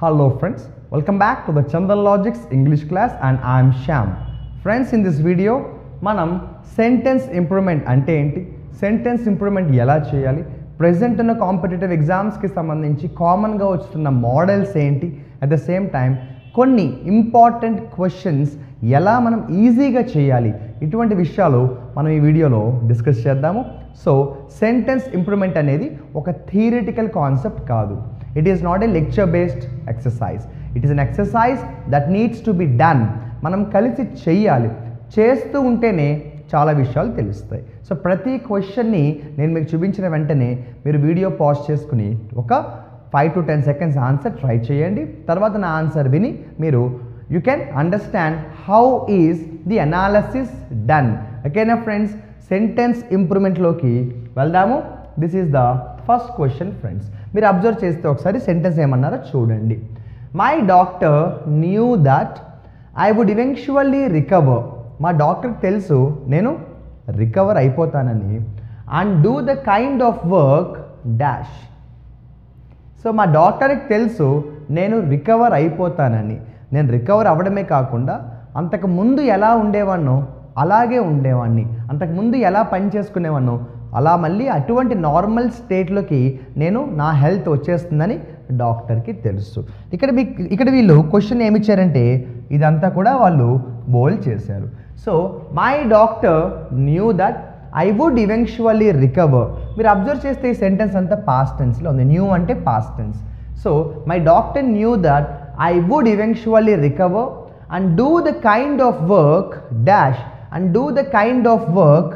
Hello friends, welcome back to the Chandan Logics English class and I am Shyam. Friends, in this video మనం sentence improvement అంటే ఏంటి, sentence improvement ఎలా చేయాలి, present ఉన్న competitive ఎగ్జామ్స్కి సంబంధించి కామన్గా వస్తున్న మోడల్స్ ఏంటి, అట్ ద సేమ్ టైం కొన్ని ఇంపార్టెంట్ క్వశ్చన్స్ ఎలా మనం ఈజీగా చేయాలి, ఇటువంటి విషయాలు మనం ఈ వీడియోలో డిస్కస్ చేద్దాము. సో సెంటెన్స్ ఇంప్రూవ్మెంట్ అనేది ఒక థియరిటికల్ కాన్సెప్ట్ కాదు. It is not a lecture based exercise. It is an exercise that needs to be done. మనం కలిసి చేయాలి, చేస్తూ ఉంటేనే చాలా విషయాలు తెలుస్తాయి. సో ప్రతి క్వశ్చన్ని నేను మీకు చూపించిన వెంటనే మీరు వీడియో పాజ్ చేసుకుని ఒక 5 to 10 seconds ఆన్సర్ ట్రై చేయండి. తర్వాత నా ఆన్సర్ విని మీరు you can understand how is the analysis done. ఓకేనా ఫ్రెండ్స్, సెంటెన్స్ ఇంప్రూవ్మెంట్లోకి వెళ్దాము. This is the first question friends. మీరు అబ్జర్వ్ చేస్తే ఒకసారి సెంటెన్స్ ఏమన్నారో చూడండి. My doctor knew that I would eventually recover. మా డాక్టర్కి తెలుసు నేను రికవర్ అయిపోతానని. And do the kind of work dash. So మా డాక్టర్కి తెలుసు నేను రికవర్ అయిపోతానని. నేను రికవర్ అవ్వడమే కాకుండా అంతకు ముందు ఎలా ఉండేవాడినో అలాగే ఉండేవాడిని, అంతకుముందు ఎలా పని చేసుకునేవాడినో అలా మళ్ళీ అటువంటి నార్మల్ స్టేట్లోకి నేను నా హెల్త్ వచ్చేస్తుందని డాక్టర్కి తెలుసు. ఇక్కడ వీళ్ళు క్వశ్చన్ ఏమి ఇచ్చారంటే ఇదంతా కూడా వాళ్ళు బోల్ చేశారు. So my doctor knew that I would eventually recover. మీరు అబ్జర్వ్ చేస్తే ఈ సెంటెన్స్ అంతా పాస్ట్ టెన్స్లో ఉంది. న్యూ అంటే past tense. So my doctor knew that I would eventually recover and do the kind of work dash. And do the kind of work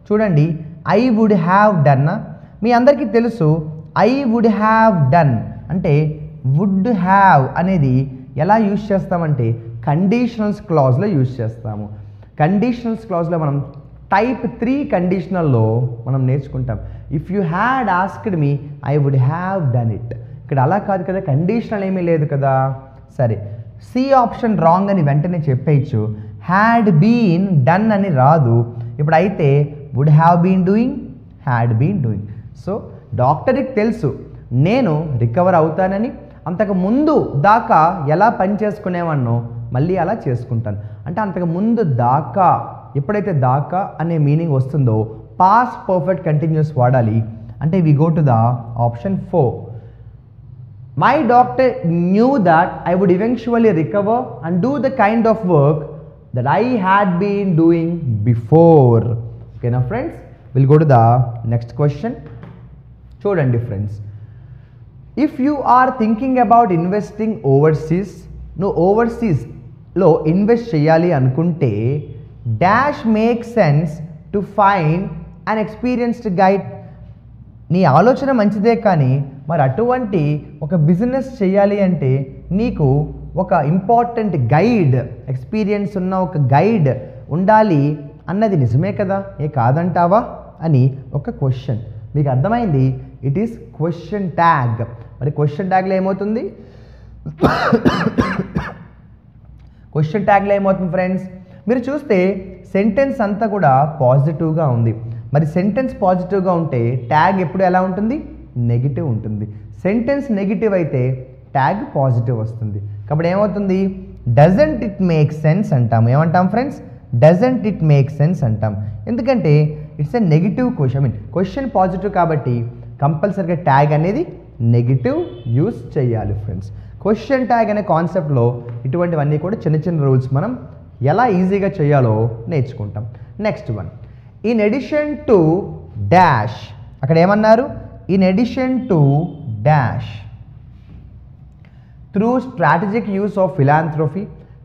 చూడండి, I would have done. మీ అందరికీ తెలుసు I would have done అంటే would have అనేది ఎలా use చేస్తామంటే conditionals క్లాజ్లో use చేస్తాము. కండిషనల్స్ క్లాజ్లో మనం టైప్ 3 కండిషనల్లో మనం నేర్చుకుంటాం. If you had asked me I would have done it. ఇక్కడ అలా కాదు కదా, కండిషనల్ ఏమీ లేదు కదా. సరే, సి ఆప్షన్ రాంగ్ అని వెంటనే చెప్పేయచ్చు. హ్యాడ్ బీన్ డన్ అని రాదు. ఇప్పుడు అయితే would have been doing, had been doing. So డాక్టర్కి తెలుసు నేను రికవర్ అవుతానని, అంతకు ముందు దాకా ఎలా పని చేసుకునేవాడినో మళ్ళీ అలా చేసుకుంటాను. అంటే అంతకు ముందు దాకా, ఎప్పుడైతే దాకా అనే మీనింగ్ వస్తుందో పాస్ట్ పర్ఫెక్ట్ కంటిన్యూస్ వాడాలి. అంటే we go to the option 4. My doctor knew that I would eventually recover and do the kind of work that I had been doing before. Okay now friends, we'll go to the next question. చూడండి friends, if you are thinking about investing overseas, నువ్వు ఓవర్సీస్లో invest చేయాలి అనుకుంటే dash make sense to find an experienced guide. నీ ఆలోచన మంచిదే, కానీ మరి అటువంటి ఒక బిజినెస్ చేయాలి అంటే నీకు ఒక ఇంపార్టెంట్ గైడ్, ఎక్స్పీరియన్స్ ఉన్న ఒక గైడ్ ఉండాలి అన్నది నిజమే కదా, ఏ కాదంటావా అని ఒక క్వశ్చన్. మీకు అర్థమైంది, ఇట్ ఈస్ క్వశ్చన్ ట్యాగ్. మరి క్వశ్చన్ ట్యాగ్లో ఏమవుతుంది, క్వశ్చన్ ట్యాగ్లో ఏమవుతుంది ఫ్రెండ్స్, మీరు చూస్తే సెంటెన్స్ అంతా కూడా పాజిటివ్గా ఉంది. మరి సెంటెన్స్ పాజిటివ్గా ఉంటే ట్యాగ్ ఎప్పుడు ఎలా ఉంటుంది, నెగిటివ్ ఉంటుంది. సెంటెన్స్ నెగిటివ్ అయితే ట్యాగ్ పాజిటివ్ వస్తుంది. కాబట్టి ఏమవుతుంది, డజంట్ ఇట్ మేక్ సెన్స్ అంటాము. ఏమంటాం friends, doesn't it make sense అంటాం. ఎందుకంటే it's a negative question. Question positive కాబట్టి కంపల్సరీగా ట్యాగ్ అనేది నెగిటివ్ యూస్ చేయాలి ఫ్రెండ్స్. క్వశ్చన్ ట్యాగ్ అనే కాన్సెప్ట్లో ఇటువంటివన్నీ కూడా చిన్న చిన్న రూల్స్ మనం ఎలా ఈజీగా చేయాలో నేర్చుకుంటాం. Next one, in addition to dash. అక్కడ ఏమన్నారు, in addition to dash. Through strategic use of philanthropy,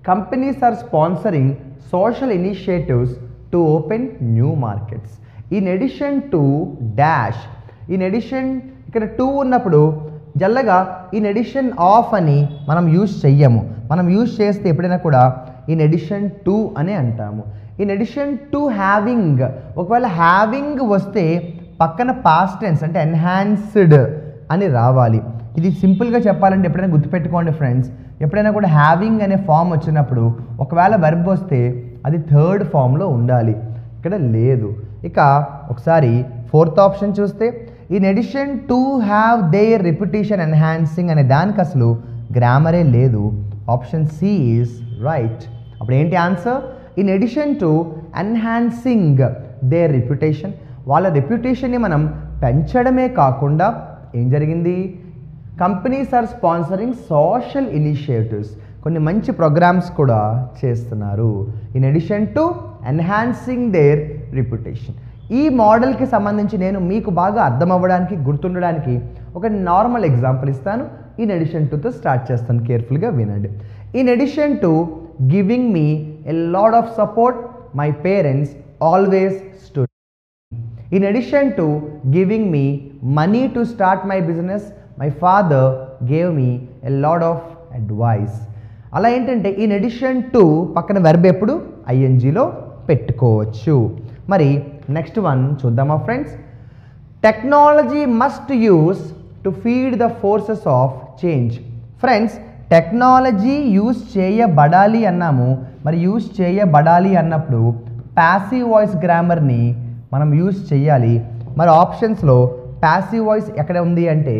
companies are sponsoring social initiatives to open new markets. In addition to dash. In addition, ఇక్కడ to ఉన్నప్పుడు జల్లగా in addition of అని మనం use చెయ్యము. మనం use చేస్తే ఎప్పుడైనా కూడా ఇన్ ఎడిషన్ టు అని అంటాము. In addition to having. ఒకవేళ హ్యావింగ్ వస్తే పక్కన పాస్ట్ టెన్స్ అంటే ఎన్హాన్స్డ్ అని రావాలి. ఇది సింపుల్గా చెప్పాలంటే ఎప్పుడైనా గుర్తుపెట్టుకోండి ఫ్రెండ్స్, ఎప్పుడైనా కూడా హ్యావింగ్ అనే ఫామ్ వచ్చినప్పుడు ఒకవేళ వెర్బ్ వస్తే అది థర్డ్ ఫామ్లో ఉండాలి, ఇక్కడ లేదు. ఇక ఒకసారి 4th ఆప్షన్ చూస్తే in addition to have their repetition enhancing అనే దానికి అసలు గ్రామరే లేదు. Option C is right. అప్పుడు ఏంటి answer? In addition to enhancing their reputation, వాళ్ళ రెప్యుటేషన్ని మనం పెంచడమే కాకుండా ఏం జరిగింది? Companies are sponsoring social initiatives, కొన్ని మంచి ప్రోగ్రామ్స్ కూడా చేస్తున్నారు. In addition to enhancing their reputation. ఈ మోడల్కి సంబంధించి నేను మీకు బాగా అర్థం అవ్వడానికి, గుర్తుండడానికి ఒక నార్మల్ ఎగ్జాంపుల్ ఇస్తాను. ఇన్ ఎడిషన్ టుతో స్టార్ట్ చేస్తాను, కేర్ఫుల్గా వినండి. In addition to giving me a lot of support, my parents always stood. In addition to giving me money to start my business, my father gave me a lot of advice. అలా ఏంటంటే in addition to పక్కన verb ఎప్పుడు ఐఎన్జీలో పెట్టుకోవచ్చు. మరి next one చూద్దామా friends? Technology must use to feed the forces of change. Friends, technology use చేయబడాలి అన్నాము. మరి యూస్ చేయబడాలి అన్నప్పుడు ప్యాసివ్ వాయిస్ గ్రామర్ని మనం యూస్ చేయాలి. మరి ఆప్షన్స్లో ప్యాసివ్ వాయిస్ ఎక్కడ ఉంది అంటే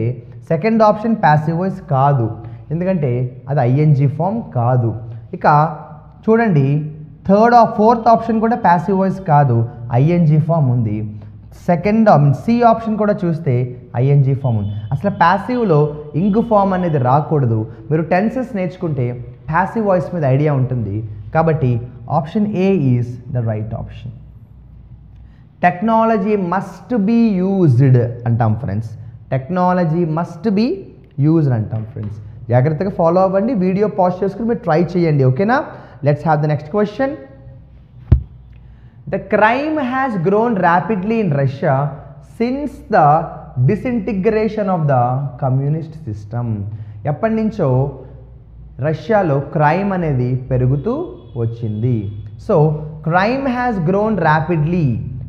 సెకండ్ ఆప్షన్ ప్యాసివ్ వాయిస్ కాదు, ఎందుకంటే అది ఐఎన్జీ ఫామ్ కాదు. ఇక చూడండి, ఫోర్త్ ఆప్షన్ కూడా ప్యాసివ్ వాయిస్ కాదు, ఐఎన్జీ ఫామ్ ఉంది. సెకండ్ సి ఆప్షన్ కూడా చూస్తే ఐఎన్జీ ఫామ్ ఉంది. అసలు ప్యాసివ్లో ఇంగ్ ఫామ్ అనేది రాకూడదు. మీరు టెన్సెస్ నేర్చుకుంటే ప్యాసివ్ వాయిస్ మీద ఐడియా ఉంటుంది. కాబట్టి option A is the right option. Technology must be used అంటాం friends. Technology must be used అంటాం ఫ్రెండ్స్. జాగ్రత్తగా ఫాలో అవ్వండి, వీడియో పాజ్ చేసుకుని మీరు ట్రై చేయండి, ఓకేనా? Let's have the next question. The crime has grown rapidly in Russia since the disintegration of the communist system. ఎప్పటి నుంచో రష్యాలో క్రైమ్ అనేది పెరుగుతూ వచ్చింది. So crime has grown rapidly,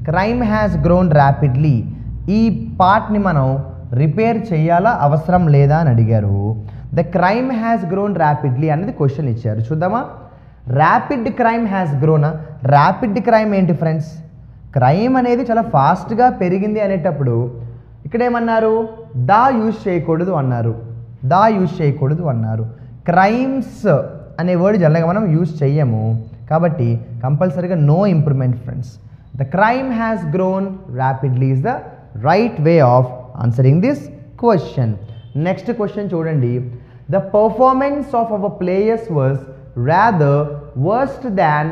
crime has grown rapidly. ఈ పార్ట్ని మనం రిపేర్ చేయాలా అవసరం లేదా అని అడిగారు. The crime has grown rapidly అనేది క్వశ్చన్ ఇచ్చారు. చూద్దామా? ర్యాపిడ్ క్రైమ్ హ్యాస్ గ్రోనా? ర్యాపిడ్ క్రైమ్ ఏంటి ఫ్రెండ్స్? క్రైమ్ అనేది చాలా ఫాస్ట్గా పెరిగింది అనేటప్పుడు ఇక్కడ ఏమన్నారు? దా యూజ్ చేయకూడదు అన్నారు, దా యూజ్ చేయకూడదు అన్నారు. క్రైమ్స్ అనే వర్డ్ జనరల్గా మనం యూజ్ చెయ్యము, కాబట్టి కంపల్సరీగా no improvement friends. The crime has grown rapidly is the right way of answering this question. Next question చూడండి. The performance of our players was rather worst than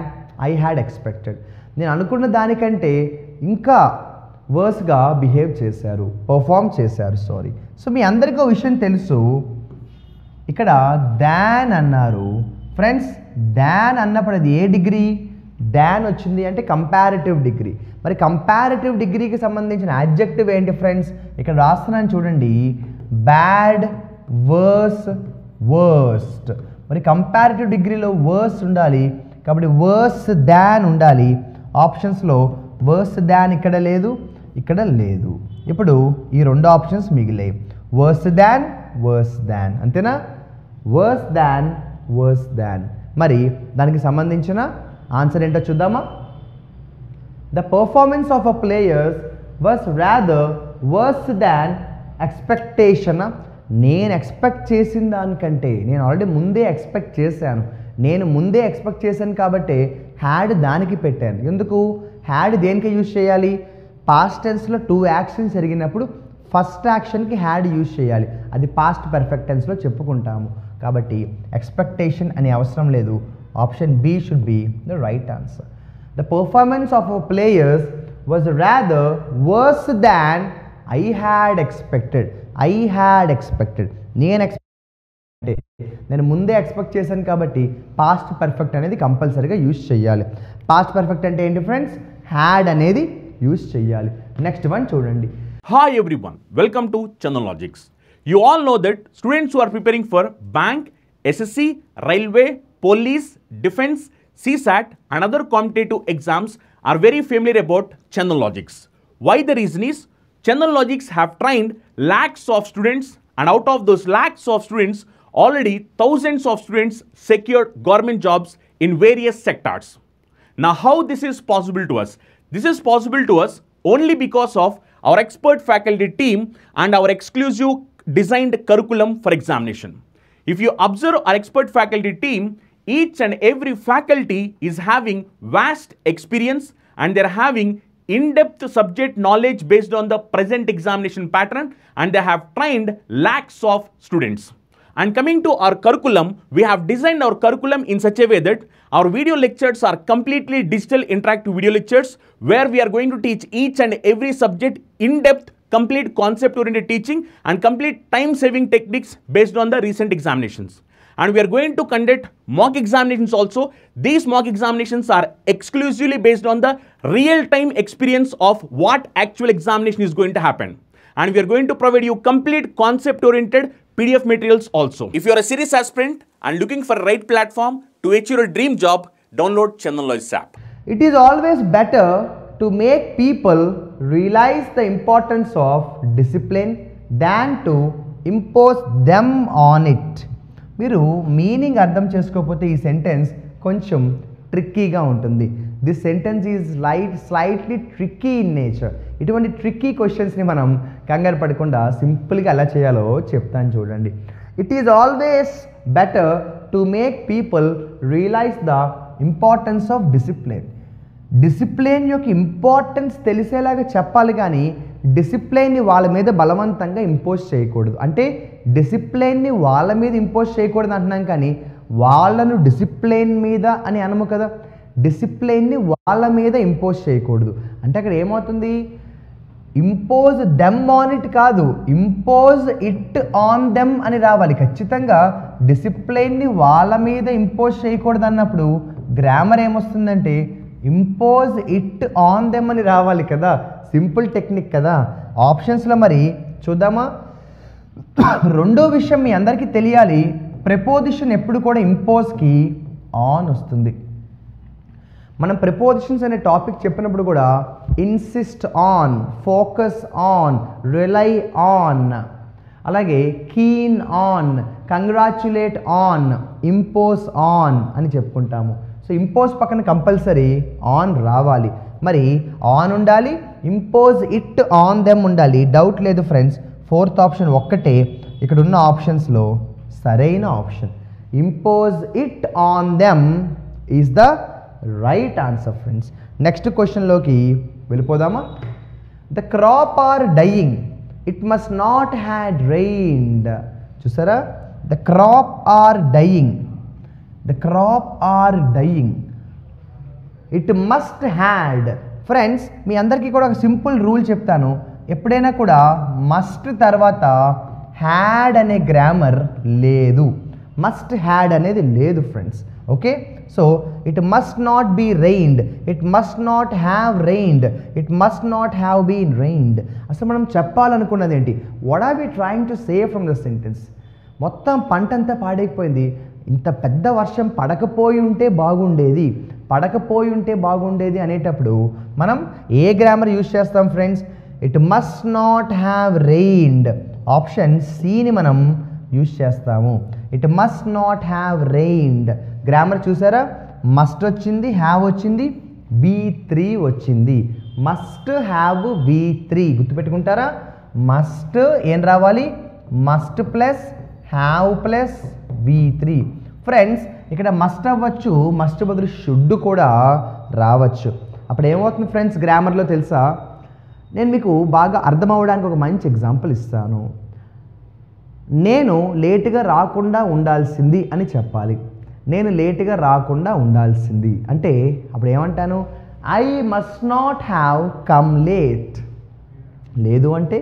I had expected. నేను అనుకున్న దానికంటే ఇంకా వర్స్గా behave చేశారు, perform చేశారు, sorry. So మీ అందరికీ ఒక విషయం తెలుసు, ఇక్కడ దాన్ అన్నారు ఫ్రెండ్స్. దాన్ అన్నప్పుడు అది ఏ డిగ్రీ? దాన్ వచ్చింది అంటే కంపారిటివ్ డిగ్రీ. మరి కంపారిటివ్ డిగ్రీకి సంబంధించిన యాడ్జెక్టివ్ ఏంటి ఫ్రెండ్స్? ఇక్కడ రాస్తున్నాను చూడండి, బ్యాడ్, వర్స్, వర్స్ట్. మరి కంపారిటివ్ డిగ్రీలో వర్స్ ఉండాలి, కాబట్టి వర్స్ దాన్ ఉండాలి. ఆప్షన్స్లో వర్స్ దాన్ ఇక్కడ లేదు, ఇక్కడ లేదు. ఇప్పుడు ఈ రెండు ఆప్షన్స్ మిగిలాయి, వర్స్ దాన్, వర్స్ దాన్, అంతేనా? వర్స్ దాన్, వర్స్ దాన్. మరి దానికి సంబంధించిన ఆన్సర్ ఏంటో చూద్దామా? The performance of a players was rather worse than expectation. నేను ఎక్స్పెక్ట్ చేసిన దానికంటే, నేను ఆల్రెడీ ముందే ఎక్స్పెక్ట్ చేశాను, నేను ముందే ఎక్స్పెక్ట్ చేశాను కాబట్టి హ్యాడ్ దానికి పెట్టాను. ఎందుకు? హ్యాడ్ దేనికి యూజ్ చేయాలి? పాస్ట్ టెన్స్లో 2 యాక్షన్స్ జరిగినప్పుడు ఫస్ట్ యాక్షన్కి హ్యాడ్ యూజ్ చేయాలి, అది పాస్ట్ పర్ఫెక్ట్ టెన్స్లో చెప్పుకుంటాము. కాబట్టి ఎక్స్పెక్టేషన్ అనే అవసరం లేదు. Option B should be the right answer. The performance of our players was rather worse than I had expected. I had expected, నేను ముందే ఎక్స్పెక్ట్ చేశాను కాబట్టి పాస్ట్ పర్ఫెక్ట్ అనేది కంపల్సరీగా యూజ్ చేయాలి. పాస్ట్ పర్ఫెక్ట్ అంటే ఏంటి ఫ్రెండ్స్? హ్యాడ్ అనేది యూజ్ చేయాలి. నెక్స్ట్ వన్ చూడండి. Hi everyone, welcome to Chandan Logics. You all know that students who are preparing for bank, SSC, railway, police, defense, CSAT and other competitive exams are very familiar about Chandan Logics. Why the reason is, Chandan Logics have trained lakhs of students, and out of those lakhs of students, already thousands of students secured government jobs in various sectors. Now how this is possible to us? This is possible to us only because of our expert faculty team and our exclusive designed curriculum for examination. If you observe our expert faculty team, each and every faculty is having vast experience and they're having in-depth subject knowledge based on the present examination pattern, and they have trained lakhs of students. And coming to our curriculum, we have designed our curriculum in such a way that our video lectures are completely digital interactive video lectures where we are going to teach each and every subject in-depth, complete concept-oriented teaching and complete time-saving techniques based on the recent examinations. And we are going to conduct mock examinations also. These mock examinations are exclusively based on the real-time experience of what actual examination is going to happen. And we are going to provide you complete concept-oriented PDF materials also. If you are a serious aspirant and looking for a right platform to achieve your dream job, download ChandanLogics app. It is always better to make people realize the importance of discipline than to impose them on it. మీరు meaning అర్థం చేసుకోకపోతే ఈ sentence కొంచెం ట్రిక్కీగా ఉంటుంది. This sentence is slightly tricky in nature. ఇటువంటి tricky క్వశ్చన్స్ని మనం కంగారు పడకుండా సింపుల్గా ఎలా చేయాలో చెప్తాను చూడండి. It is always better to make people realise the importance of discipline. Discipline యొక్క ఇంపార్టెన్స్ తెలిసేలాగా చెప్పాలి కానీ డిసిప్లిన్ని వాళ్ళ మీద బలవంతంగా ఇంపోజ్ చేయకూడదు. అంటే డిసిప్లిన్ని వాళ్ళ మీద ఇంపోజ్ చేయకూడదు అంటున్నాం కానీ వాళ్ళను డిసిప్లిన్ మీద అని అనము కదా. డిసిప్లిన్ని వాళ్ళ మీద ఇంపోజ్ చేయకూడదు అంటే అక్కడ ఏమవుతుంది, ఇంపోజ్ దెమ్ ఆన్ ఇట్ కాదు, ఇంపోజ్ ఇట్ ఆన్ దెమ్ అని రావాలి. ఖచ్చితంగా డిసిప్లిన్ని వాళ్ళ మీద ఇంపోజ్ చేయకూడదు అన్నప్పుడు గ్రామర్ ఏమొస్తుందంటే ఇంపోజ్ ఇట్ ఆన్ దెమ్ అని రావాలి కదా. సింపుల్ టెక్నిక్ కదా. ఆప్షన్స్లో మరి చూద్దామా. రెండో విషయం మీ అందరికీ తెలియాలి, ప్రిపోజిషన్ ఎప్పుడు కూడా ఇంపోజ్కి ఆన్ వస్తుంది. మనం ప్రిపోజిషన్స్ అనే టాపిక్ చెప్పినప్పుడు కూడా insist on, focus on, rely on, అలాగే keen on, congratulate on, impose on అని చెప్పుకుంటాము. సో ఇంపోజ్ పక్కన కంపల్సరీ ఆన్ రావాలి. మరి ఆన్ ఉండాలి, ఇంపోజ్ ఇట్ ఆన్ దెమ్ ఉండాలి. డౌట్ లేదు ఫ్రెండ్స్, ఫోర్త్ ఆప్షన్ ఒక్కటే ఇక్కడ ఉన్న ఆప్షన్స్లో సరైన option. Impose it on them is the right answer friends. Next క్వశ్చన్లోకి వెళ్ళిపోదామా. The crop are dying, it must not had rained. చూసారా, the crop are dying, the crop are dying, it must had. Friends మీ అందరికీ కూడా ఒక simple rule చెప్తాను, ఎప్పుడైనా కూడా మస్ట్ తర్వాత హ్యాడ్ అనే గ్రామర్ లేదు, మస్ట్ హ్యాడ్ అనేది లేదు friends. Okay, so it must not be rained, it must not have rained, it must not have been rained. అసలు మనం చెప్పాలనుకున్నది ఏంటి? What are we trying to say from the sentence? మొత్తం పంట అంతా పాడైపోయింది, ఇంత పెద్ద వర్షం పడకపోయి ఉంటే బాగుండేది, పడకపోయి ఉంటే బాగుండేది అనేటప్పుడు మనం ఏ గ్రామర్ యూజ్ చేస్తాం friends? It must not have rained. Option సిని మనం యూజ్ చేస్తాము. It must not have rained. Grammar చూసారా, మస్ట్ వచ్చింది, హ్యావ్ వచ్చింది, V3 వచ్చింది. Must have V3 గుర్తుపెట్టుకుంటారా. మస్ట్ ఏం రావాలి? Must plus have plus V3. Friends ఇక్కడ మస్ట్ అవ్వచ్చు, మస్ట్ బదులు షుడ్ కూడా రావచ్చు. అప్పుడు ఏమవుతుంది ఫ్రెండ్స్ గ్రామర్లో తెలుసా? నేను మీకు బాగా అర్థం అవ్వడానికి ఒక మంచి ఎగ్జాంపుల్ ఇస్తాను. నేను లేటుగా రాకుండా ఉండాల్సింది అని చెప్పాలి. నేను లేటుగా రాకుండా ఉండాల్సింది అంటే అప్పుడు ఏమంటాను? I must not have come late. లేదు అంటే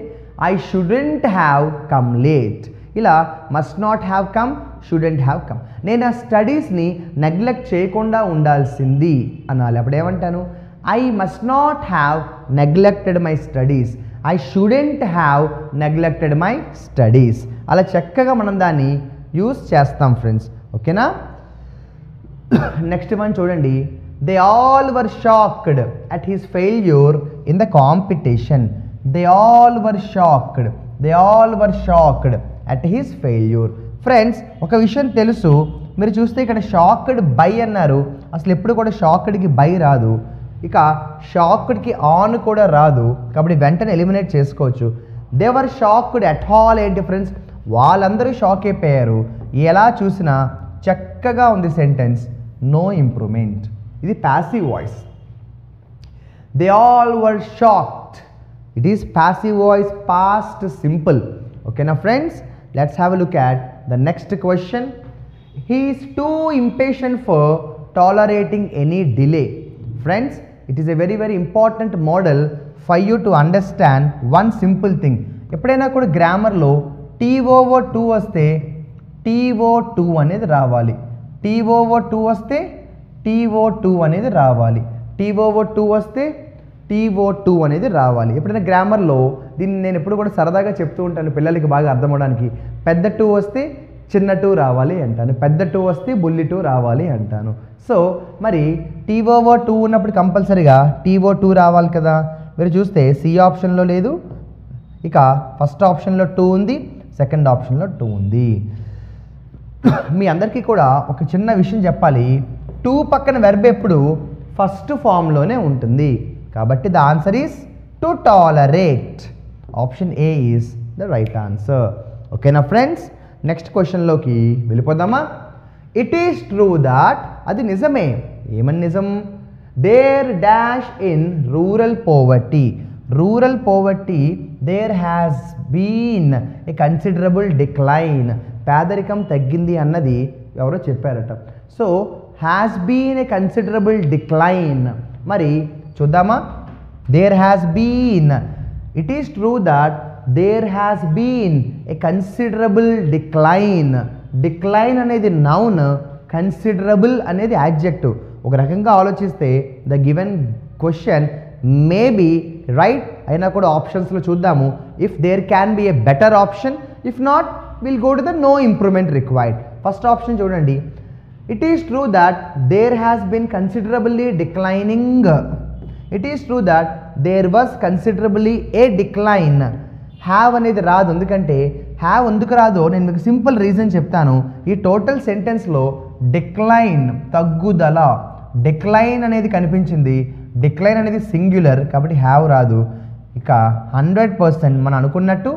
I shouldn't have come late. ఇలా must not have come, shouldn't have come. నేను ఆ స్టడీస్ని నెగ్లెక్ట్ చేయకుండా ఉండాల్సింది అనాలి. అప్పుడు ఏమంటాను? I must not have neglected my studies, I shouldn't have neglected my studies. అలా చక్కగా మనం దాన్ని యూస్ చేస్తాం ఫ్రెండ్స్. ఓకేనా? నెక్స్ట్ వన్ చూడండి. They all were shocked at his failure in the competition. They all were shocked, they all were shocked at his failure. Friends ఒక విషయం తెలుసు, మీరు చూస్తే ఇక్కడ షాక్డ్ బై అన్నారు. అసలు ఎప్పుడు కూడా షాక్డ్కి బై రాదు, ఇక షాక్డ్కి ఆన్ కూడా రాదు, కాబట్టి వెంటనే ఎలిమినేట్ చేసుకోవచ్చు. They were shocked at all ఏంటి ఫ్రెండ్స్? వాళ్ళందరూ షాక్ అయిపోయారు. ఎలా చూసినా చక్కగా ఉంది సెంటెన్స్, నో ఇంప్రూవ్మెంట్. ఇది passive voice. They all were shocked. It is passive voice, past simple. ఓకేనా friends, let's have a look at the next question. He is too impatient for tolerating any delay. Friends, it is a very very important model for you to understand one simple thing. ఎప్పుడైనా కూడా గ్రామర్లో TOO2 వస్తే TO2 అనేది రావాలి. TOO2 వస్తే TO2 అనేది రావాలి. TOO2 వస్తే TO2 అనేది రావాలి. ఎప్పుడైనా గ్రామర్లో దీన్ని నేను ఎప్పుడు కూడా సరదాగా చెప్తూ ఉంటాను పిల్లలకి బాగా అర్థం అవడానికి. పెద్ద 2 వస్తే చిన్న 2 రావాలి అంటాను, పెద్ద 2 వస్తే బుల్లి 2 రావాలి అంటాను. సో మరి TOO2 ఉన్నప్పుడు కంపల్సరీగా TO2 రావాలి కదా. మీరు చూస్తే సి ఆప్షన్లో లేదు, ఇక ఫస్ట్ ఆప్షన్లో 2 ఉంది, సెకండ్ ఆప్షన్లో 2 ఉంది. మీ అందరికీ కూడా ఒక చిన్న విషయం చెప్పాలి. 2 పక్కన వెర్బ్ ఎప్పుడు ఫస్ట్ ఫామ్లోనే ఉంటుంది. కాబట్టి the answer is to tolerate. Option A is the right answer. ఓకేనా ఫ్రెండ్స్, నెక్స్ట్ క్వశ్చన్లోకి వెళ్ళిపోదామా. ఇట్ ఈస్ ట్రూ దాట్, అది నిజమే. ఏమని నిజం? There dash in rural poverty. Rural poverty there has been a considerable decline. పేదరికం తగ్గింది అన్నది ఎవరో చెప్పారట. So has been a considerable decline. మరి చూద్దామా. There has been, it is true that there has been a considerable decline. Decline అనేది noun, considerable అనేది adjective. ఒక రకంగా ఆలోచిస్తే the given question maybe right అయినా కూడా ఆప్షన్స్లో చూద్దాము. If there can be a better option, if not will go to the no improvement required. First option చూడండి. It is true that there has been considerably declining. It is true that there was considerably a decline. Have అనేది రాదు, ఎందుకంటే have ఎందుకు రాదో నేను మీకు simple reason చెప్తాను. ఈ టోటల్ సెంటెన్స్లో డిక్లైన్ తగ్గుదల, డిక్లైన్ అనేది కనిపించింది. డిక్లైన్ అనేది సింగ్యులర్ కాబట్టి హ్యావ్ రాదు. ఇక 100% మనం అనుకున్నట్టు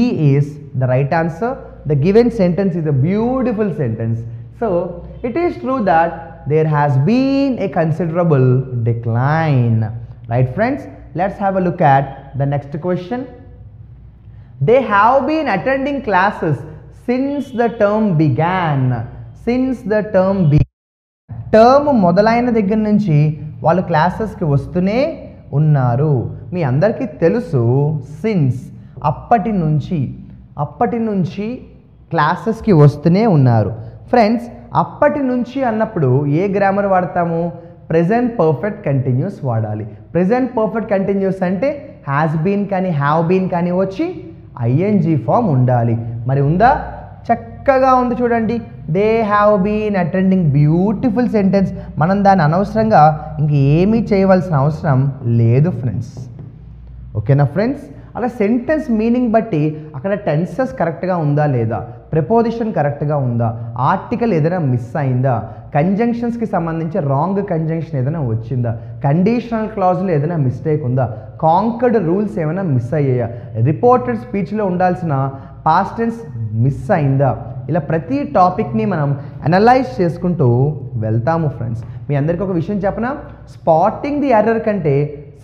ఈ is the right answer. The given sentence is a beautiful sentence. So it is true that there has been a considerable decline. Right friends, let's have a look at the next question. They have been attending classes since the term began. Since the term began, term మొదలైన దగ్గర నుంచి వాళ్ళు క్లాసెస్కి వస్తూనే ఉన్నారు. మీ అందరికీ తెలుసు since అప్పటి నుంచి క్లాసెస్కి వస్తూనే ఉన్నారు. ఫ్రెండ్స్, అప్పటి నుంచి అన్నప్పుడు ఏ గ్రామర్ వాడతాము? ప్రెజెంట్ పర్ఫెక్ట్ కంటిన్యూస్ వాడాలి. ప్రెజెంట్ పర్ఫెక్ట్ కంటిన్యూస్ అంటే హ్యాస్ బీన్ కానీ హ్యావ్ బీన్ కానీ వచ్చి ING ఫామ్ ఉండాలి. మరి ఉందా? చక్కగా ఉంది చూడండి. They have been attending, beautiful sentence. మనం దాన్ని అనవసరంగా ఇంకేమీ చేయవలసిన అవసరం లేదు ఫ్రెండ్స్. ఓకేనా ఫ్రెండ్స్, అలా సెంటెన్స్ మీనింగ్ బట్టి అక్కడ టెన్సెస్ కరెక్ట్గా ఉందా లేదా, ప్రిపోజిషన్ కరెక్ట్గా ఉందా, ఆర్టికల్ ఏదైనా మిస్ అయిందా, కంజంక్షన్స్కి సంబంధించి రాంగ్ కంజంక్షన్ ఏదైనా వచ్చిందా, కండిషనల్ క్లాజ్లో ఏదైనా మిస్టేక్ ఉందా, కాంకర్డ్ రూల్స్ ఏమైనా మిస్ అయ్యాయా, రిపోర్టెడ్ స్పీచ్లో ఉండాల్సిన పాస్ట్ టెన్స్ మిస్ అయిందా, ఇలా ప్రతి టాపిక్ని మనం అనలైజ్ చేసుకుంటూ వెళ్తాము ఫ్రెండ్స్. మీ అందరికీ ఒక విషయం చెప్పనా, స్పాటింగ్ ది ఎర్రర్ కంటే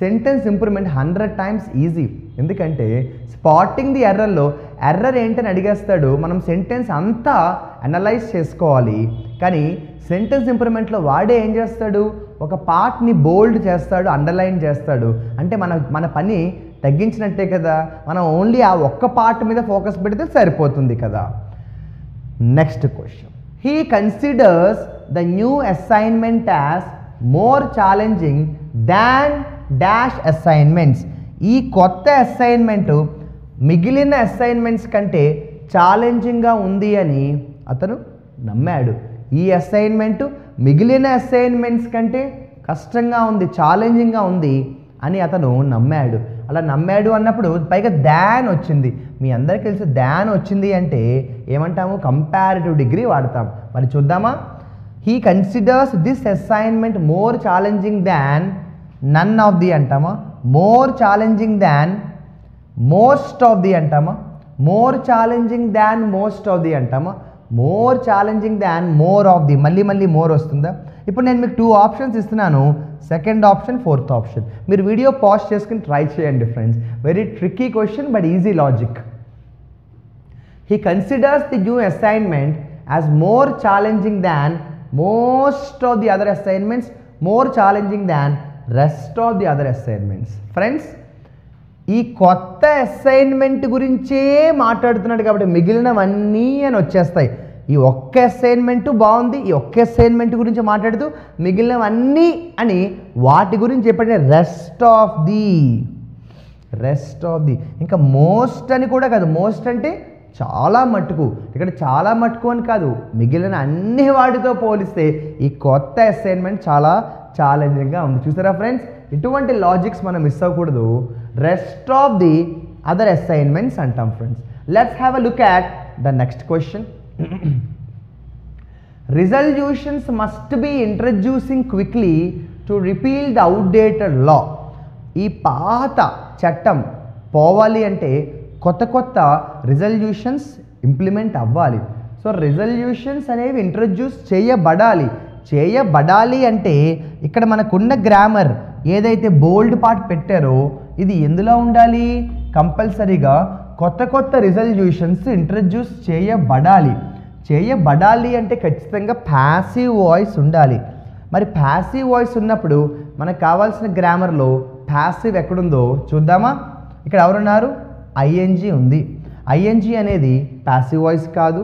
సెంటెన్స్ ఇంప్రూవ్మెంట్ 100 times ఈజీ. ఎందుకంటే స్పాటింగ్ ది ఎర్రర్లో ఎర్రర్ ఏంటని అడిగేస్తాడు, మనం సెంటెన్స్ అంతా అనలైజ్ చేసుకోవాలి. కానీ సెంటెన్స్ ఇంప్రూవ్మెంట్లో వాడే ఏం చేస్తాడు, ఒక పార్ట్ని బోల్డ్ చేస్తాడు, అండర్లైన్ చేస్తాడు. అంటే మన పని తగ్గించినట్టే కదా, మనం ఓన్లీ ఆ ఒక్క పార్ట్ మీద ఫోకస్ పెడితే సరిపోతుంది కదా. Next question. He considers the new assignment as more challenging than dash assignments. ఈ కొత్త అసైన్మెంట్ మిగిలిన అసైన్మెంట్స్ కంటే ఛాలెంజింగ్గా ఉంది అని అతను నమ్మాడు. ఈ అసైన్మెంట్ మిగిలిన అసైన్మెంట్స్ కంటే కష్టంగా ఉంది, ఛాలెంజింగ్గా ఉంది అని అతను నమ్మాడు. అలా నమ్మాడు అన్నప్పుడు పైగా దాన్ వచ్చింది. మీ అందరికీ తెలుసు దాన్ వచ్చింది అంటే ఏమంటాము, కంపారిటివ్ డిగ్రీ వాడతాం. మరి చూద్దామా. He considers this assignment more challenging than none of the అంటామా, more challenging than most of the అంటామా, more challenging than most of the అంటామా, more challenging than more of the, మళ్ళీ మళ్ళీ మోర్ వస్తుందా? ఇప్పుడు నేను మీకు 2 ఆప్షన్స్ ఇస్తున్నాను, సెకండ్ ఆప్షన్, ఫోర్త్ ఆప్షన్. మీరు వీడియో పాజ్ చేసుకుని ట్రై చేయండి friends. Very tricky question but easy logic. He considers the new assignment as more challenging than most of the other assignments, more challenging than rest of the other assignments. Friends, ఈ కొత్త assignment గురించే మాట్లాడుతున్నాడు కాబట్టి మిగిలినవన్నీ అని వచ్చేస్తాయి. ఈ ఒక్క అసైన్మెంట్ బాగుంది, ఈ ఒక్క అసైన్మెంట్ గురించి మాట్లాడుతూ మిగిలినవన్నీ అని వాటి గురించి చెప్పండి. రెస్ట్ ఆఫ్ ది, ఇంకా మోస్ట్ అని కూడా కాదు, మోస్ట్ అంటే చాలా మట్టుకు, ఇక్కడ చాలా మట్టుకు అని కాదు, మిగిలిన అన్ని వాటితో పోలిస్తే ఈ కొత్త అసైన్మెంట్ చాలా ఛాలెంజింగ్గా ఉంది. చూసారా ఫ్రెండ్స్, ఇటువంటి లాజిక్స్ మనం మిస్ అవ్వకూడదు. Rest of the other assignments అంటాం friends. Let's have a look at the next question. Resolutions must be introducing quickly to repeal the outdated law. ఈ పాత చట్టం పోవాలి అంటే కొత్త కొత్త రిజల్యూషన్స్ ఇంప్లిమెంట్ అవ్వాలి. సో రిజల్యూషన్స్ అనేవి ఇంట్రడ్యూస్ చేయబడాలి అంటే ఇక్కడ మనకున్న గ్రామర్ ఏదైతే బోల్డ్ పార్ట్ పెట్టారో ఇది ఎందులో ఉండాలి? కంపల్సరీగా కొత్త కొత్త రిజల్యూషన్స్ ఇంట్రడ్యూస్ చేయబడాలి అంటే ఖచ్చితంగా ప్యాసివ్ వాయిస్ ఉండాలి. మరి ప్యాసివ్ వాయిస్ ఉన్నప్పుడు మనకు కావాల్సిన గ్రామర్లో ప్యాసివ్ ఎక్కడుందో చూద్దామా? ఇక్కడ ఎవరున్నారు? ఐఎన్జీ ఉంది. ఐఎన్జీ అనేది ప్యాసివ్ వాయిస్ కాదు.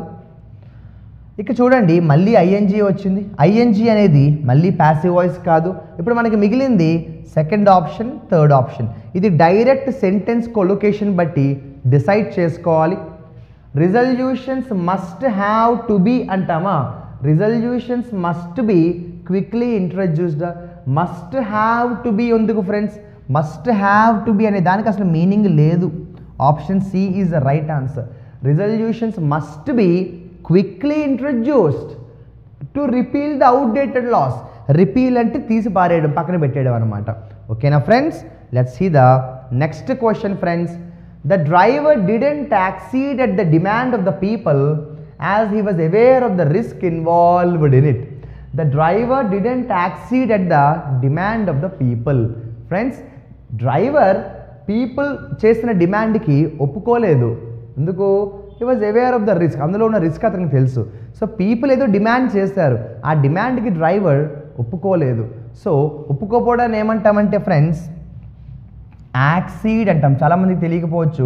ఇక చూడండి, మళ్ళీ ఐఎన్జీ వచ్చింది. ఐఎన్జీ అనేది మళ్ళీ ప్యాసివ్ వాయిస్ కాదు. ఇప్పుడు మనకి మిగిలింది సెకండ్ ఆప్షన్, థర్డ్ ఆప్షన్. ఇది డైరెక్ట్ సెంటెన్స్ కొలొకేషన్ బట్టి డిసైడ్ చేసుకోవాలి. Resolutions must have to be అంటామా? Resolutions must be quickly introduced. Must have to be ఎందుకు friends? Must have to be అనే దానికి అసలు మీనింగ్ లేదు. Option C is the right answer. Resolutions must be quickly introduced to repeal the outdated laws. Repeal అంటే తీసి పారేయడం, పక్కన పెట్టేయడం అనమాట. ఓకేనా friends? Let's see the next question friends. The driver didn't accede at the demand of the people as he was aware of the risk involved in it. The driver didn't accede at the demand of the people. Friends, driver people చేసిన డిమాండ్కి ఒప్పుకోలేదు. ఎందుకు? he was aware of the risk. అందులో ఉన్న risk అతనికి తెలుసు. So people ఏదో demand చేస్తారు, ఆ డిమాండ్కి డ్రైవర్ ఒప్పుకోలేదు. సో ఒప్పుకోపోవడాన్ని ఏమంటామంటే ఫ్రెండ్స్ యాక్సీడ్ అంటాం. చాలామందికి తెలియకపోవచ్చు,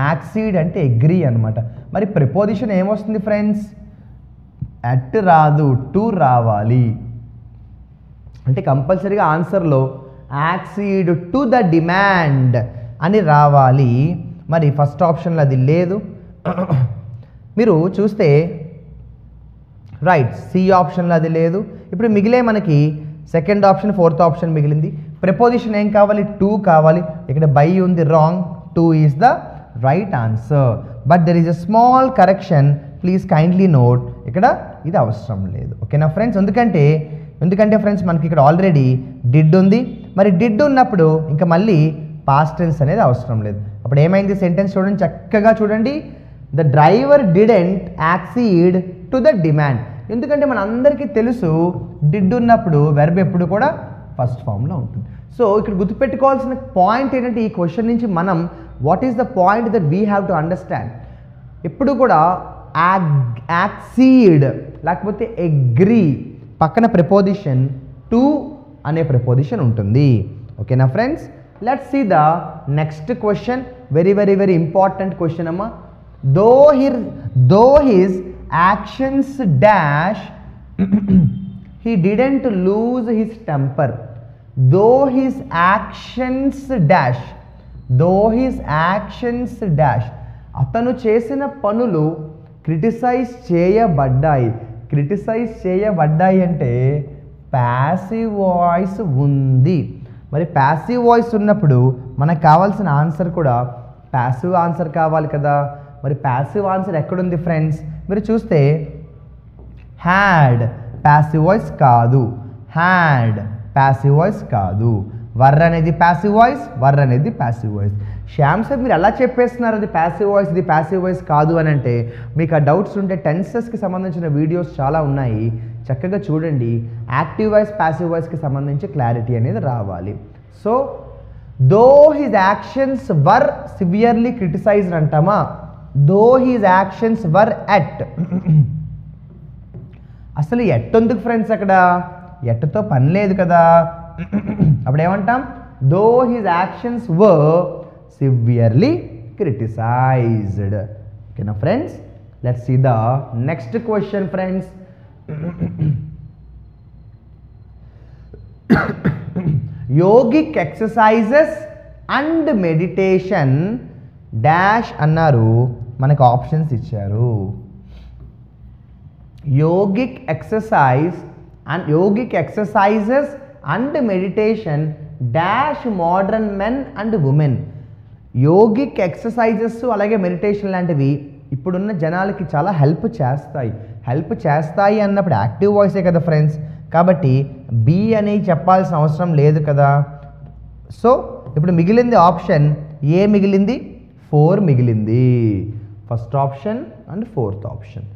యాక్సీడ్ అంటే అగ్రీ అనమాట. మరి ప్రిపోజిషన్ ఏమొస్తుంది ఫ్రెండ్స్? అట్ రాదు, టు రావాలి. అంటే కంపల్సరీగా ఆన్సర్లో యాక్సీడ్ టు ద డిమాండ్ అని రావాలి. మరి ఫస్ట్ ఆప్షన్లో అది లేదు. మీరు చూస్తే రైట్, సి ఆప్షన్లో అది లేదు. ఇప్పుడు మిగిలే మనకి సెకండ్ ఆప్షన్, ఫోర్త్ ఆప్షన్ మిగిలింది. ప్రిపోజిషన్ ఏం కావాలి? టు కావాలి. ఇక్కడ బై ఉంది, wrong. To is the right answer. But there is a small correction, please kindly note. ఇక్కడ ఇది అవసరం లేదు. ఓకేనా ఫ్రెండ్స్? ఎందుకంటే ఫ్రెండ్స్ మనకి ఇక్కడ ఆల్రెడీ డిడ్ ఉంది. మరి డిడ్ ఉన్నప్పుడు ఇంకా మళ్ళీ పాస్ట్ టెన్స్ అనేది అవసరం లేదు. అప్పుడు ఏమైంది? సెంటెన్స్ చూడండి, చక్కగా చూడండి. The driver didn't accede to the demand. ఎందుకంటే మన అందరికీ తెలుసు డిడ్ ఉన్నప్పుడు వెర్బ్ ఎప్పుడు కూడా ఫస్ట్ ఫామ్లో ఉంటుంది. సో ఇక్కడ గుర్తుపెట్టుకోవాల్సిన పాయింట్ ఏంటంటే ఈ క్వశ్చన్ నుంచి మనం what is the point that we have to understand. ఎప్పుడు కూడా యాక్సీడ్ లేకపోతే అగ్రీ పక్కన ప్రిపోజిషన్ టు అనే ప్రిపోజిషన్ ఉంటుంది. ఓకేనా friends? Let's see the next question. Very very very important question అమ్మా. Though his actions dash he didn't lose his temper. Though his actions dash. అతను చేసిన పనులు క్రిటిసైజ్ చేయబడ్డాయి అంటే ప్యాసివ్ వాయిస్ ఉంది. మరి ప్యాసివ్ వాయిస్ ఉన్నప్పుడు మనకు కావాల్సిన ఆన్సర్ కూడా ప్యాసివ్ ఆన్సర్ కావాలి కదా. మరి ప్యాసివ్ ఆన్సర్ ఎక్కడుంది ఫ్రెండ్స్? మీరు చూస్తే హ్యాడ్ ప్యాసివ్ వాయిస్ కాదు, హ్యాడ్ ప్యాసివ్ వాయిస్ కాదు. వర్ అనేది ప్యాసివ్ వాయిస్, వర్ అనేది ప్యాసివ్ వాయిస్. శ్యామ్ సార్ మీరు ఎలా చెప్పేస్తున్నారు అది ప్యాసివ్ వాయిస్ ఇది ప్యాసివ్ వాయిస్ కాదు అని అంటే మీకు ఆ డౌట్స్ ఉంటే టెన్సెస్కి సంబంధించిన వీడియోస్ చాలా ఉన్నాయి, చక్కగా చూడండి. యాక్టివ్ వాయిస్ ప్యాసివ్ వాయిస్కి సంబంధించి క్లారిటీ అనేది రావాలి. So though his actions were severely criticised అంటామా, though his actions were at. అసలు ఎట్టెందుకు ఫ్రెండ్స్, అక్కడ ఎట్టతో పని లేదు కదా, అప్పుడు ఏమంటాం though his actions were severely criticised. ఓకేనా friends, let's see the next question friends. Yogic exercises and meditation dash అన్నారు, మనకు ఆప్షన్స్ ఇచ్చారు. Yogic exercises and meditation dash modern men and women. Yogic exercises అలాగే మెడిటేషన్ లాంటివి ఇప్పుడున్న జనాలకి చాలా help చేస్తాయి అన్నప్పుడు యాక్టివ్ వాయిసే కదా ఫ్రెండ్స్, కాబట్టి బి అని చెప్పాల్సిన అవసరం లేదు కదా. సో ఇప్పుడు మిగిలింది ఆప్షన్ ఏ మిగిలింది, 4 మిగిలింది. First option and fourth option.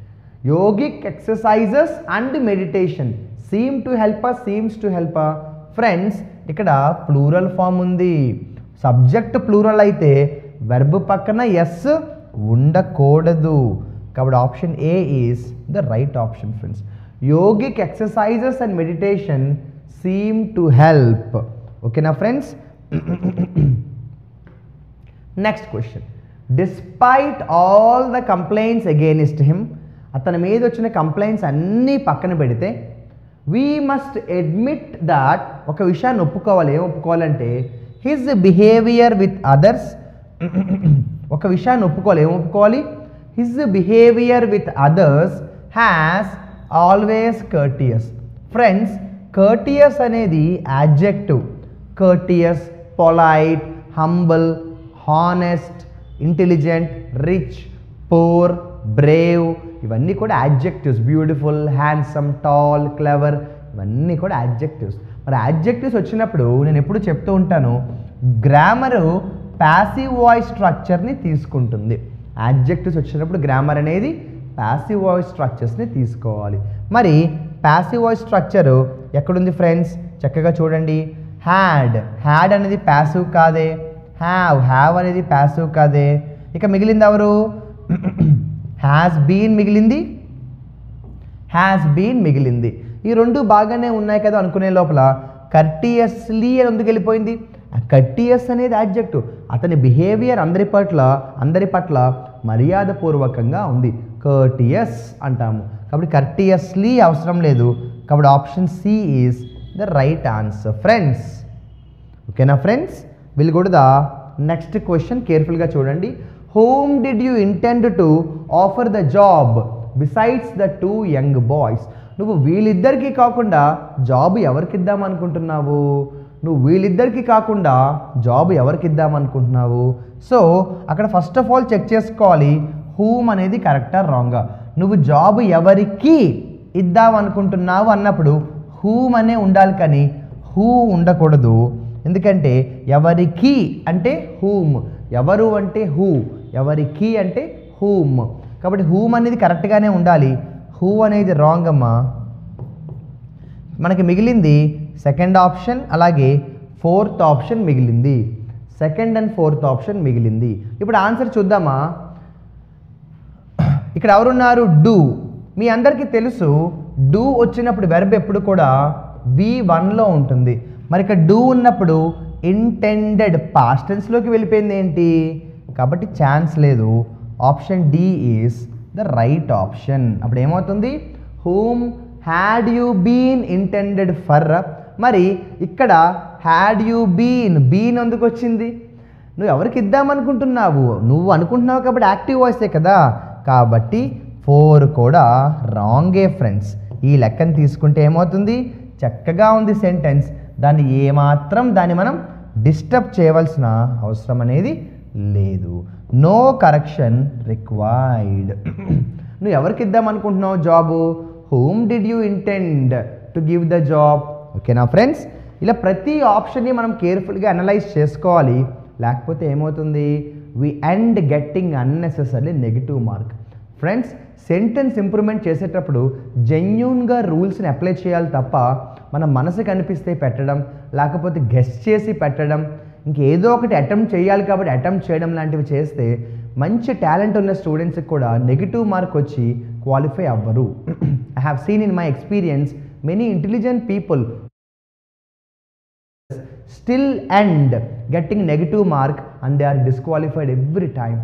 Yogic exercises and meditation seems to help friends. ఇక్కడ ప్లూరల్ ఫామ్ ఉంది, సబ్జెక్ట్ ప్లూరల్ అయితే వెర్బ్ పక్కన ఎస్ ఉండకూడదు, కాబట్టి option A is the right option friends. Yogic exercises and meditation seem to help. ఓకేనా friends. Next question. Despite all the complaints against him, అతని మీద వచ్చిన కంప్లైంట్స్ అన్నీ పక్కన పెడితే వీ మస్ట్ అడ్మిట్ దాట్, ఒక విషయాన్ని ఒప్పుకోవాలి. ఏం ఒప్పుకోవాలంటే హిజ్ బిహేవియర్ విత్ అదర్స్, ఒక విషయాన్ని ఒప్పుకోవాలి. ఏం ఒప్పుకోవాలి, his behaviour with others has always courteous. Friends courteous అనేది adjective. Courteous, polite, humble, honest, intelligent, rich, poor, brave, ఇవన్నీ కూడా adjectives. Beautiful, handsome, tall, clever, ఇవన్నీ కూడా యాడ్జెక్టివ్స్. మరి యాడ్జెక్టివ్స్ వచ్చినప్పుడు నేను ఎప్పుడు చెప్తూ ఉంటాను, గ్రామరు ప్యాసివ్ వాయిస్ స్ట్రక్చర్ని తీసుకుంటుంది. యాడ్జెక్టివ్స్ వచ్చినప్పుడు గ్రామర్ అనేది ప్యాసివ్ వాయిస్ స్ట్రక్చర్స్ని తీసుకోవాలి. మరి ప్యాసివ్ వాయిస్ స్ట్రక్చరు ఎక్కడుంది ఫ్రెండ్స్, చక్కగా చూడండి. హ్యాడ్ అనేది ప్యాసివ్ కాదే, హ్యావ్ అనేది ప్యాసివ్ కాదే. ఇక మిగిలింది ఎవరు, హ్యాస్ బీన్ మిగిలింది. ఈ రెండు బాగానే ఉన్నాయి కదా అనుకునే లోపల కర్టియస్లీ అని ఎందుకు వెళ్ళిపోయింది. కర్టియస్ అనేది యాడ్జెక్టివ్, అతని బిహేవియర్ అందరి పట్ల మర్యాదపూర్వకంగా ఉంది, కర్టియస్ అంటాము. కాబట్టి కర్టియస్లీ అవసరం లేదు, కాబట్టి option C is the right answer friends. ఓకేనా friends, will go to the next question. కేర్ఫుల్గా చూడండి. Whom did you intend to offer the job besides the 2 young boys? నువ్వు వీళ్ళిద్దరికీ కాకుండా జాబ్ ఎవరికి ఇద్దాం అనుకుంటున్నావు? సో అక్కడ ఫస్ట్ ఆఫ్ ఆల్ చెక్ చేసుకోవాలి హూమ్ అనేది కరెక్టా రాంగా. నువ్వు జాబ్ ఎవరికి ఇద్దాం అనుకుంటున్నావు అన్నప్పుడు హూమ్ అనే ఉండాలి కానీ హూ ఉండకూడదు. ఎందుకంటే ఎవరికి అంటే హూమ్, ఎవరు అంటే హూ, ఎవరికి అంటే హూమ్. కాబట్టి హూమ్ అనేది కరెక్ట్గానే ఉండాలి, హూ అనేది రాంగ్ అమ్మా. మనకి మిగిలింది సెకండ్ ఆప్షన్ అలాగే ఫోర్త్ ఆప్షన్ మిగిలింది. సెకండ్ అండ్ ఫోర్త్ ఆప్షన్ మిగిలింది. ఇప్పుడు ఆన్సర్ చూద్దామా. ఇక్కడ ఎవరున్నారు, డూ. మీ అందరికీ తెలుసు డూ వచ్చినప్పుడు వెర్బ్ ఎప్పుడు కూడా V1లో ఉంటుంది. మరి ఇక్కడ డూ ఉన్నప్పుడు ఇంటెండెడ్ పాస్ట్ టెన్స్లోకి వెళ్ళిపోయింది ఏంటి, కాబట్టి ఛాన్స్ లేదు. Option D is the right option. అప్పుడు ఏమవుతుంది, whom had you been intended for. మరి ఇక్కడ హ్యాడ్ యూ బీన్ ఎందుకు వచ్చింది, నువ్వు ఎవరికి ఇద్దామనుకుంటున్నావు, నువ్వు అనుకుంటున్నావు కాబట్టి యాక్టివ్ వాయిసే కదా, కాబట్టి 4 కూడా రాంగే ఫ్రెండ్స్. ఈ లెక్కను తీసుకుంటే ఏమవుతుంది, చక్కగా ఉంది సెంటెన్స్, దాన్ని మనం డిస్టర్బ్ చేయవలసిన అవసరం అనేది లేదు. No correction required. నువ్వు ఎవరికి ఇద్దాం అనుకుంటున్నావు job, whom did you intend to give the job. ఓకేనా ఫ్రెండ్స్, ఇలా ప్రతి ఆప్షన్ని మనం కేర్ఫుల్గా అనలైజ్ చేసుకోవాలి, లేకపోతే ఏమవుతుంది, we end getting unnecessary negative mark. Friends, sentence improvement చేసేటప్పుడు జెన్యూన్గా రూల్స్ని అప్లై చేయాలి తప్ప మన మనసుకు అనిపిస్తే పెట్టడం, లేకపోతే గెస్ చేసి పెట్టడం, ఇంకేదో ఒకటి అటెంప్ట్ చేయాలి కాబట్టి అటెంప్ట్ చేయడం లాంటివి చేస్తే మంచి టాలెంట్ ఉన్న స్టూడెంట్స్కి కూడా నెగిటివ్ మార్క్ వచ్చి క్వాలిఫై అవ్వరు. I have seen in my experience many intelligent people still end getting negative mark and they are disqualified every time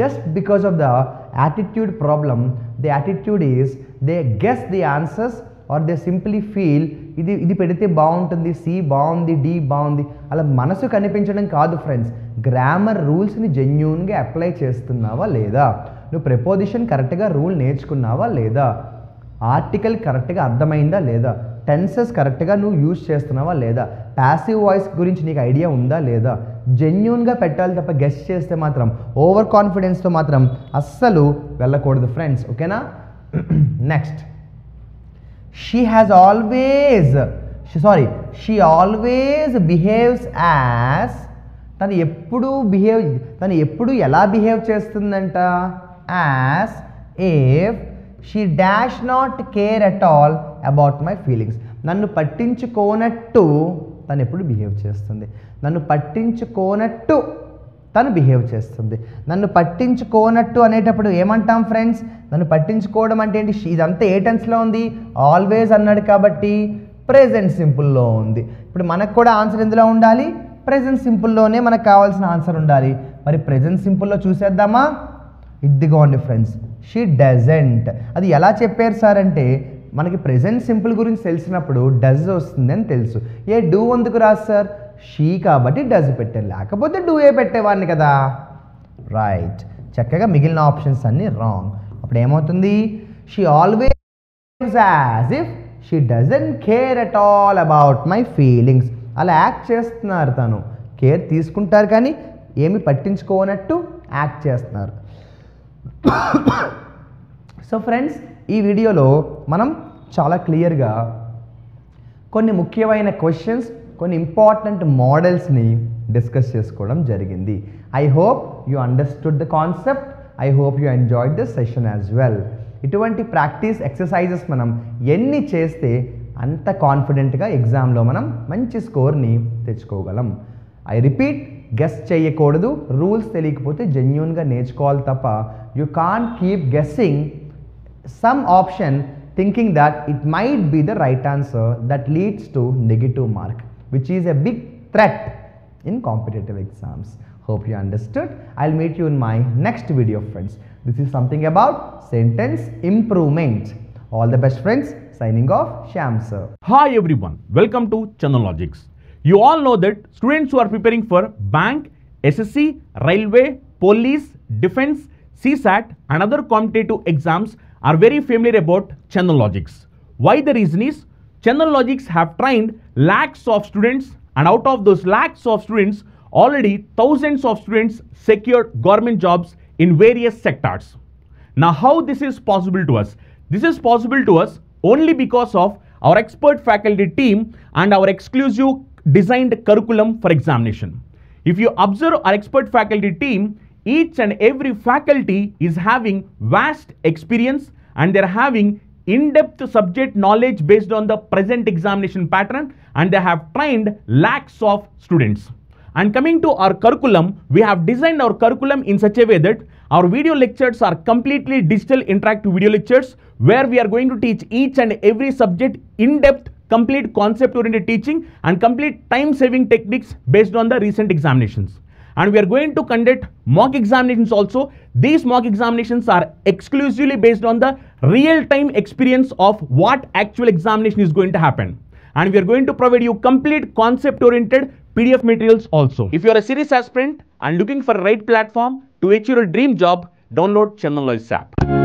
just because of the attitude problem. The attitude is they guess the answers or they simply feel ఇది పెడితే బాగుంటుంది, C బాగుంది, D బాగుంది, అలా మనసు కనిపించడం కాదు friends. Grammar రూల్స్ని జెన్యూన్గా అప్లై చేస్తున్నావా లేదా, నువ్వు ప్రిపోజిషన్ కరెక్ట్గా రూల్ నేర్చుకున్నావా లేదా, ఆర్టికల్ కరెక్ట్గా అర్థమైందా లేదా, టెన్సెస్ కరెక్ట్గా నువ్వు యూజ్ చేస్తున్నావా లేదా, ప్యాసివ్ వాయిస్ గురించి నీకు ఐడియా ఉందా లేదా, జెన్యూన్గా పెట్టాలి తప్ప గెస్ట్ చేస్తే మాత్రం ఓవర్ కాన్ఫిడెన్స్తో మాత్రం అస్సలు వెళ్ళకూడదు ఫ్రెండ్స్, ఓకేనా. Next, she always behaves as, తను ఎప్పుడు ఎలా బిహేవ్ చేస్తుందంట, as if she dash not care at all about my feelings. నన్ను పట్టించుకోనట్టు తను ఎప్పుడు బిహేవ్ చేస్తుంది, నన్ను పట్టించుకోనట్టు తను బిహేవ్ చేస్తుంది. నన్ను పట్టించుకోనట్టు అనేటప్పుడు ఏమంటాం ఫ్రెండ్స్, నన్ను పట్టించుకోవడం అంటే ఏంటి, ఇదంతా ఏ టెన్స్లో ఉంది, ఆల్వేస్ అన్నాడు కాబట్టి ప్రెజెంట్ సింపుల్లో ఉంది. ఇప్పుడు మనకు కూడా ఆన్సర్ ఎందులో ఉండాలి, ప్రెజెంట్ సింపుల్లోనే మనకు కావాల్సిన ఆన్సర్ ఉండాలి. మరి ప్రెజెంట్ సింపుల్లో చూసేద్దామా, ఇదిగోండి ఫ్రెండ్స్, షీ డజంట్. అది ఎలా చెప్పారు సార్ అంటే, మనకి ప్రెజెంట్ సింపుల్ గురించి తెలిసినప్పుడు డజ్ వస్తుందని తెలుసు. ఏ డూ ఎందుకు రాదు సార్, షీ కాబట్టి డజ్ పెట్టారు, లేకపోతే డూ ఏ పెట్టేవాడిని కదా. రైట్, చక్కగా మిగిలిన ఆప్షన్స్ అన్నీ రాంగ్. అప్పుడు ఏమవుతుంది, she always as if she doesn't care at all about my feelings. అలా యాక్ట్ చేస్తున్నారు, తను కేర్ తీసుకుంటారు కానీ ఏమి పట్టించుకోనట్టు యాక్ట్ చేస్తున్నారు. సో ఫ్రెండ్స్, ఈ వీడియోలో మనం చాలా క్లియర్గా కొన్ని ముఖ్యమైన క్వశ్చన్స్, కొన్ని ఇంపార్టెంట్ మోడల్స్ని డిస్కస్ చేసుకోవడం జరిగింది. I hope you understood the concept, I hope you enjoyed this session as well. ఇటువంటి ప్రాక్టీస్ ఎక్సర్సైజెస్ మనం ఎన్ని చేస్తే అంత కాన్ఫిడెంట్గా ఎగ్జామ్లో మనం మంచి స్కోర్ని తెచ్చుకోగలం. ఐ రిపీట్, గెస్ చేయకూడదు, రూల్స్ తెలియకపోతే జెన్యూన్గా నేర్చుకోవాలి తప్ప you can't keep guessing some option thinking that it might be the right answer, that leads to negative mark, which is a big threat in competitive exams. Hope you understood. I'll meet you in my next video friends. This is something about sentence improvement. All the best friends. Signing off, Shyam sir. Hi everyone, welcome to Chandan Logics. You all know that students who are preparing for bank, SSC, railway, police, defense, CSAT and other competitive exams are very familiar about Chandan Logics. Why the reason is, Chandan Logics have trained lakhs of students, and out of those lakhs of students, already thousands of students secured government jobs in various sectors. Now how this is possible to us? This is possible to us only because of our expert faculty team and our exclusive designed curriculum for examination. If you observe our expert faculty team, each and every faculty is having vast experience and they are having in-depth subject knowledge based on the present examination pattern, and they have trained lakhs of students. And coming to our curriculum, we have designed our curriculum in such a way that our video lectures are completely digital interactive video lectures where we are going to teach each and every subject in-depth, complete concept-oriented teaching and complete time-saving techniques based on the recent examinations. And we are going to conduct mock examinations also. These mock examinations are exclusively based on the real-time experience of what actual examination is going to happen. And we are going to provide you complete concept-oriented PDF materials also. If you are a serious aspirant and looking for a right platform to achieve your dream job, download Chandan Logics app.